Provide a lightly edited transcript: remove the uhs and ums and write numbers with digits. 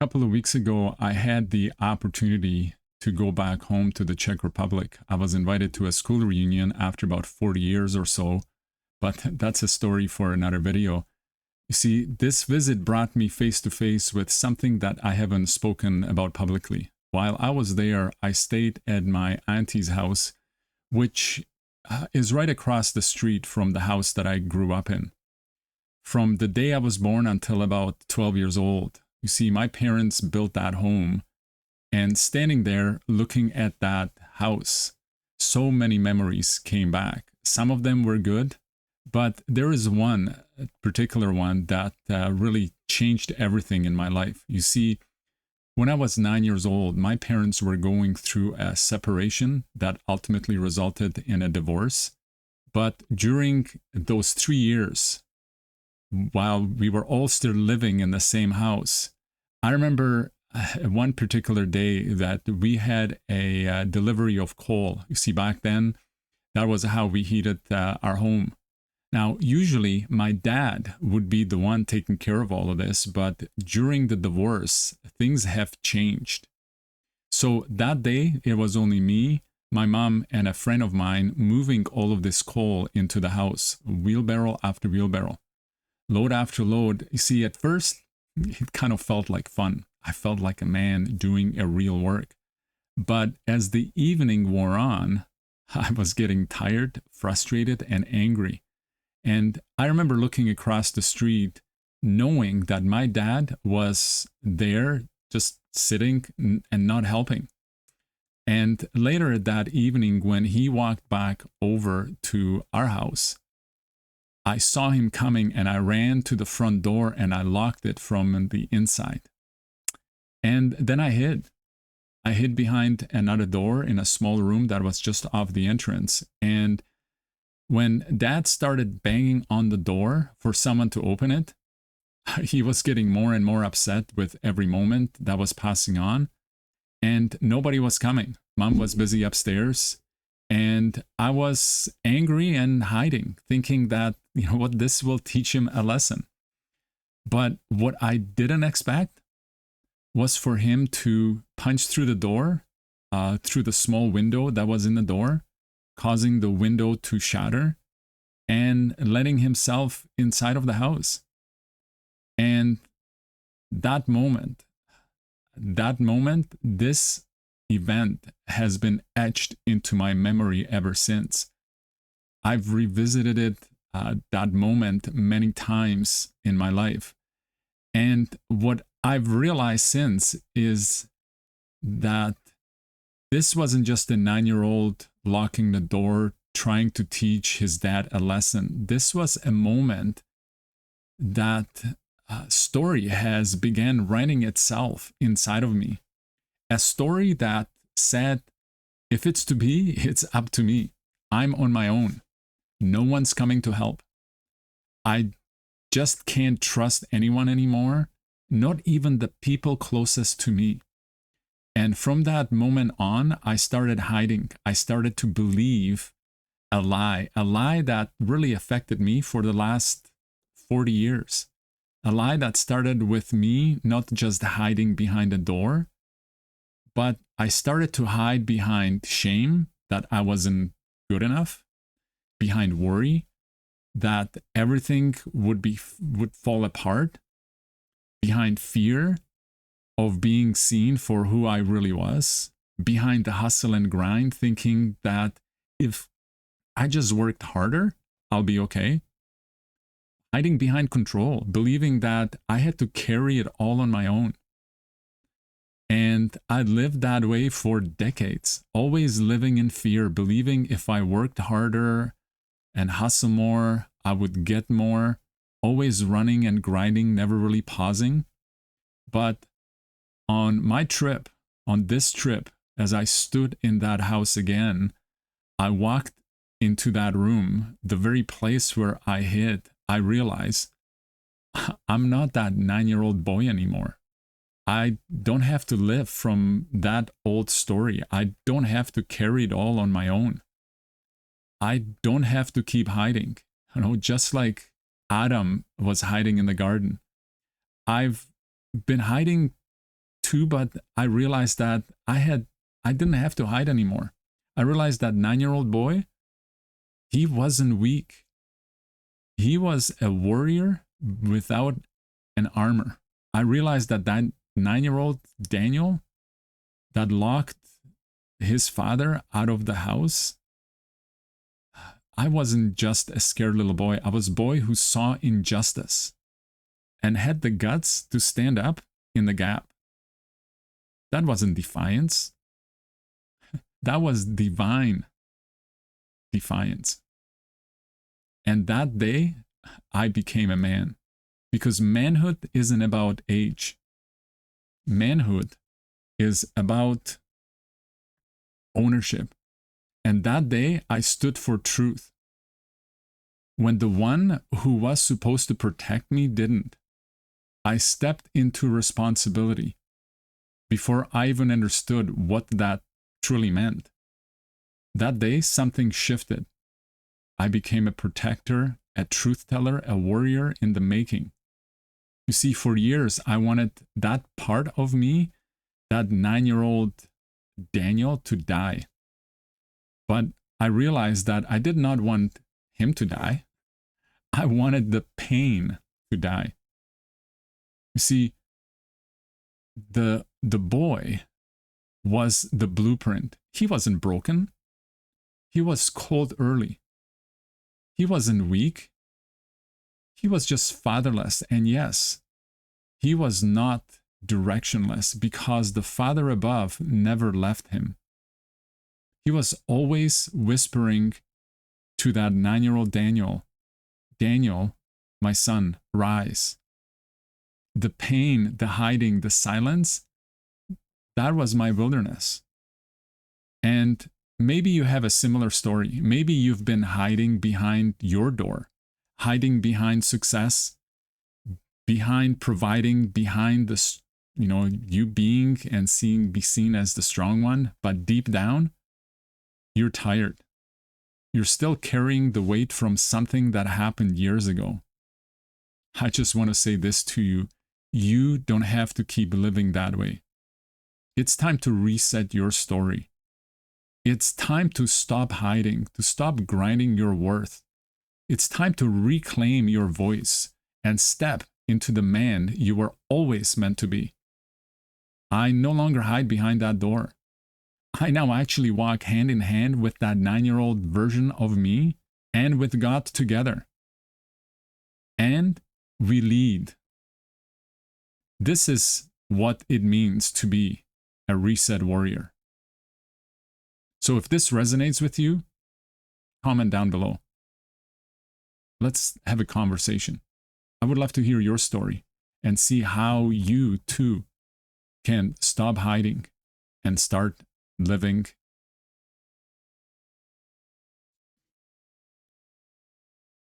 Couple of weeks ago, I had the opportunity to go back home to the Czech Republic. I was invited to a school reunion after about 40 years or so, but that's a story for another video. You see, this visit brought me face to face with something that I haven't spoken about publicly. While I was there, I stayed at my auntie's house, which is right across the street from the house that I grew up in. From the day I was born until about 12 years old, you see, my parents built that home, and standing there looking at that house, so many memories came back. Some of them were good, but there is one particular one that really changed everything in my life. You see, when I was 9 years old, my parents were going through a separation that ultimately resulted in a divorce. But during those 3 years, while we were all still living in the same house, I remember one particular day that we had a delivery of coal. You see, back then, that was how we heated our home. Now, usually my dad would be the one taking care of all of this, but during the divorce, things have changed. So that day, it was only me, my mom, and a friend of mine moving all of this coal into the house, wheelbarrow after wheelbarrow, load after load. You see, at first, it kind of felt like fun. I felt like a man doing a real work. But as the evening wore on, I was getting tired, frustrated, and angry. And I remember looking across the street, knowing that my dad was there just sitting and not helping. And later that evening, when he walked back over to our house, I saw him coming and I ran to the front door and I locked it from the inside. And then I hid. I hid behind another door in a small room that was just off the entrance. And when Dad started banging on the door for someone to open it, he was getting more and more upset with every moment that was passing on. And nobody was coming. Mom was busy upstairs. And I was angry and hiding, thinking that, you know what, this will teach him a lesson. But what I didn't expect was for him to punch through the door, through the small window that was in the door, causing the window to shatter and letting himself inside of the house. And that moment, this event has been etched into my memory ever since. I've revisited it, that moment, many times in my life. And what I've realized since is that this wasn't just a 9-year-old locking the door, trying to teach his dad a lesson. This was a moment that story has began writing itself inside of me. A story that said, if it's to be, it's up to me. I'm on my own. No one's coming to help. I just can't trust anyone anymore, not even the people closest to me. And from that moment on, I started hiding. I started to believe a lie that really affected me for the last 40 years. A lie that started with me not just hiding behind a door, but I started to hide behind shame that I wasn't good enough, behind worry that everything would fall apart, behind fear of being seen for who I really was, behind the hustle and grind, thinking that if I just worked harder, I'll be okay. Hiding behind control, believing that I had to carry it all on my own. And I lived that way for decades, always living in fear, believing if I worked harder and hustle more, I would get more, always running and grinding, never really pausing. But on this trip, as I stood in that house again, I walked into that room, the very place where I hid. I realized I'm not that 9-year-old boy anymore. I don't have to live from that old story. I don't have to carry it all on my own. I don't have to keep hiding. Just like Adam was hiding in the garden. I've been hiding too, but I realized that I didn't have to hide anymore. I realized that 9-year-old boy, he wasn't weak. He was a warrior without an armor. I realized that 9-year-old Daniel that locked his father out of the house, I wasn't just a scared little boy. I was a boy who saw injustice and had the guts to stand up in the gap. That wasn't defiance. That was divine defiance. And that day, I became a man. Because manhood isn't about age. Manhood is about ownership. And that day, I stood for truth. When the one who was supposed to protect me didn't, I stepped into responsibility before I even understood what that truly meant. That day, something shifted. I became a protector, a truth teller, a warrior in the making. You see, for years, I wanted that part of me, that 9-year-old Daniel, to die. But I realized that I did not want him to die. I wanted the pain to die. You see, the boy was the blueprint. He wasn't broken. He was cold early. He wasn't weak. He was just fatherless. And yes, he was not directionless because the Father above never left him. He was always whispering to that 9-year-old Daniel, Daniel, my son, rise. The pain, the hiding, the silence, that was my wilderness. And maybe you have a similar story. Maybe you've been hiding behind your door, hiding behind success, behind providing, behind this, you being and be seen as the strong one. But deep down, you're tired. You're still carrying the weight from something that happened years ago. I just want to say this to you. You don't have to keep living that way. It's time to reset your story. It's time to stop hiding, to stop grinding your worth. It's time to reclaim your voice and step into the man you were always meant to be. I no longer hide behind that door. I now actually walk hand in hand with that 9-year-old version of me and with God together. And we lead. This is what it means to be a reset warrior. So if this resonates with you, comment down below. Let's have a conversation. I would love to hear your story and see how you too can stop hiding and start living